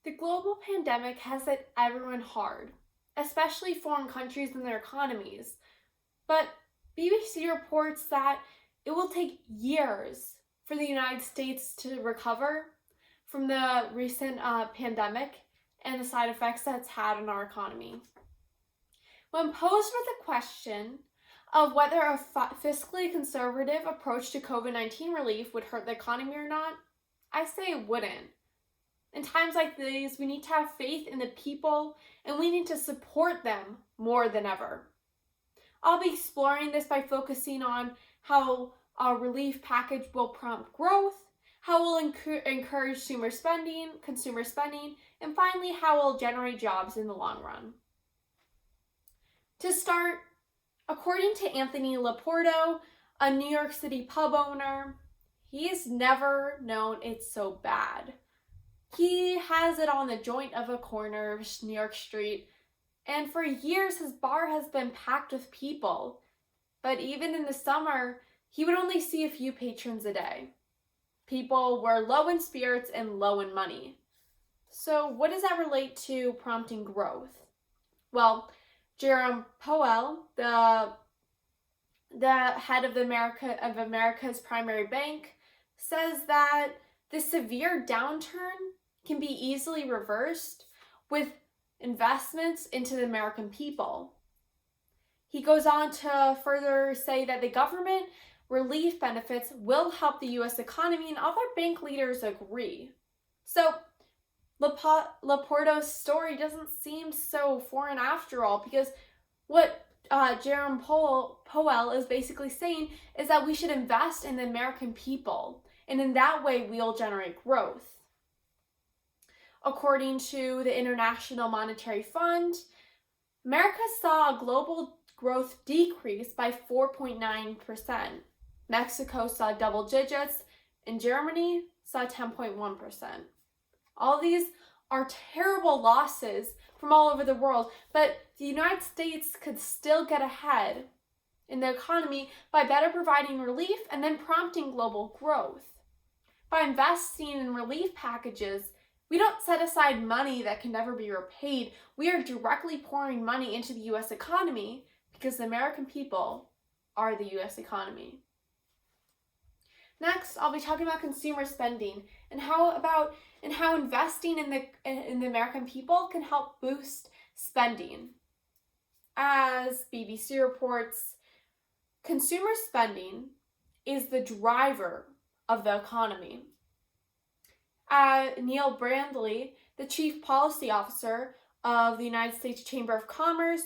The global pandemic has hit everyone hard, especially foreign countries and their economies. But BBC reports that it will take years for the United States to recover from the recent pandemic and the side effects that it's had on our economy. When posed with the question of whether a fiscally conservative approach to COVID-19 relief would hurt the economy or not, I say it wouldn't. In times like these, we need to have faith in the people and we need to support them more than ever. I'll be exploring this by focusing on how a relief package will prompt growth, how it will encourage consumer spending, and finally, how it will generate jobs in the long run. To start, according to Anthony Laporto, a New York City pub owner, he's never known it's so bad. He has it on the joint of a corner of New York Street, and for years his bar has been packed with people. But even in the summer, he would only see a few patrons a day. People were low in spirits and low in money. So what does that relate to prompting growth? Well, Jerome Powell, the head of America's primary bank, says that the severe downturn can be easily reversed with investments into the American people. He goes on to further say that the government relief benefits will help the U.S. economy, and other bank leaders agree. So Laporto's story doesn't seem so foreign after all, because what Jerome Powell is basically saying is that we should invest in the American people, and in that way we'll generate growth. According to the International Monetary Fund, America saw a global growth decrease by 4.9%. Mexico saw double digits, and Germany saw 10.1%. All of these are terrible losses from all over the world, but the United States could still get ahead in the economy by better providing relief and then prompting global growth. By investing in relief packages, we don't set aside money that can never be repaid. We are directly pouring money into the U.S. economy because the American people are the U.S. economy. Next, I'll be talking about consumer spending and how investing in the American people can help boost spending. As BBC reports, consumer spending is the driver of the economy. Neil Brandley, the Chief Policy Officer of the United States Chamber of Commerce,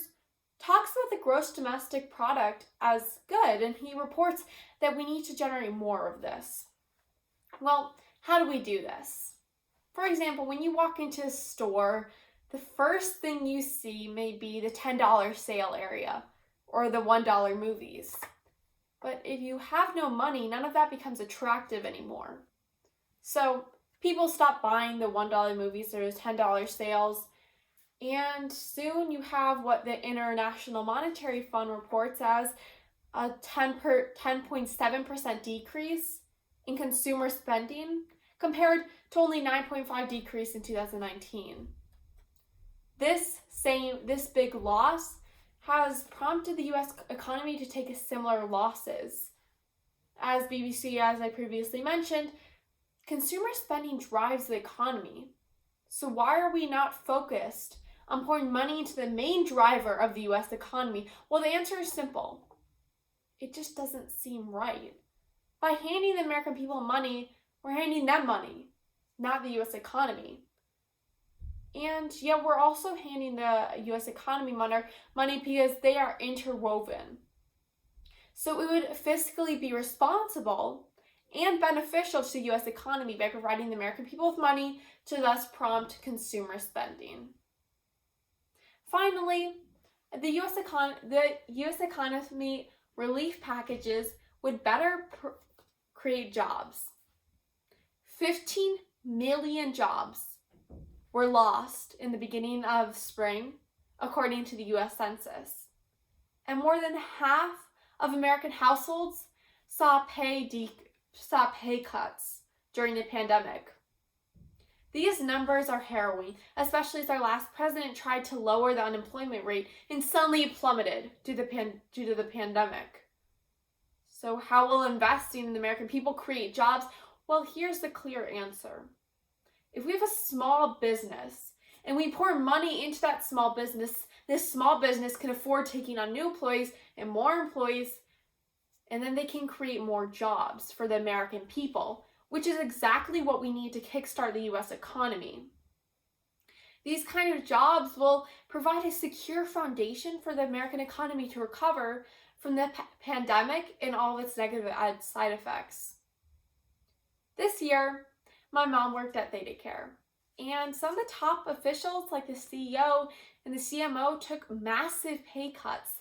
talks about the gross domestic product as good, and he reports that we need to generate more of this. Well, how do we do this? For example, when you walk into a store, the first thing you see may be the $10 sale area or the $1 movies. But if you have no money, none of that becomes attractive anymore. So people stop buying the $1 movies or the $10 sales, and soon you have what the International Monetary Fund reports as a 10.7% decrease in consumer spending compared to only 9.5% decrease in 2019. This big loss has prompted the U.S. economy to take similar losses. As BBC, as I previously mentioned, consumer spending drives the economy. So why are we not focused on pouring money into the main driver of the U.S. economy? Well, the answer is simple. It just doesn't seem right. By handing the American people money, we're handing them money, not the U.S. economy. And yeah, we're also handing the U.S. economy money because they are interwoven. So it would fiscally be responsible and beneficial to the U.S. economy by providing the American people with money to thus prompt consumer spending. Finally, the U.S. economy relief packages would better create jobs. 15 million jobs were lost in the beginning of spring, according to the U.S. Census. And more than half of American households saw pay cuts during the pandemic. These numbers are harrowing, especially as our last president tried to lower the unemployment rate and suddenly plummeted due to the pandemic. So how will investing in the American people create jobs? Well, here's the clear answer. If we have a small business and we pour money into that small business, this small business can afford taking on new employees and more employees, and then they can create more jobs for the American people, which is exactly what we need to kickstart the U.S. economy. These kind of jobs will provide a secure foundation for the American economy to recover from the pandemic and all of its negative side effects. This year, my mom worked at Theta Care, and some of the top officials like the CEO and the CMO took massive pay cuts,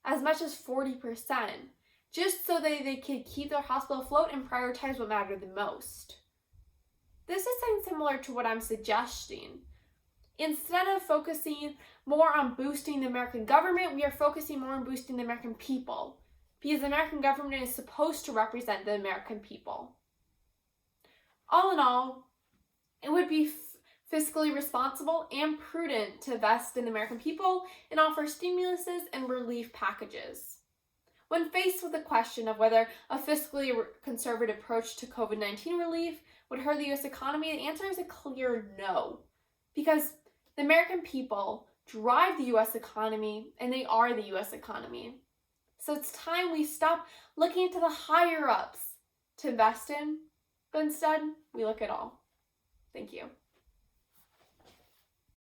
as much as 40%, just so they could keep their hospital afloat and prioritize what mattered the most. This is something similar to what I'm suggesting. Instead of focusing more on boosting the American government, we are focusing more on boosting the American people, because the American government is supposed to represent the American people. All in all, it would be fiscally responsible and prudent to invest in the American people and offer stimuluses and relief packages. When faced with the question of whether a fiscally conservative approach to COVID-19 relief would hurt the U.S. economy, the answer is a clear no, because the American people drive the U.S. economy and they are the U.S. economy. So it's time we stop looking to the higher ups to invest in, but instead we look at all. Thank you.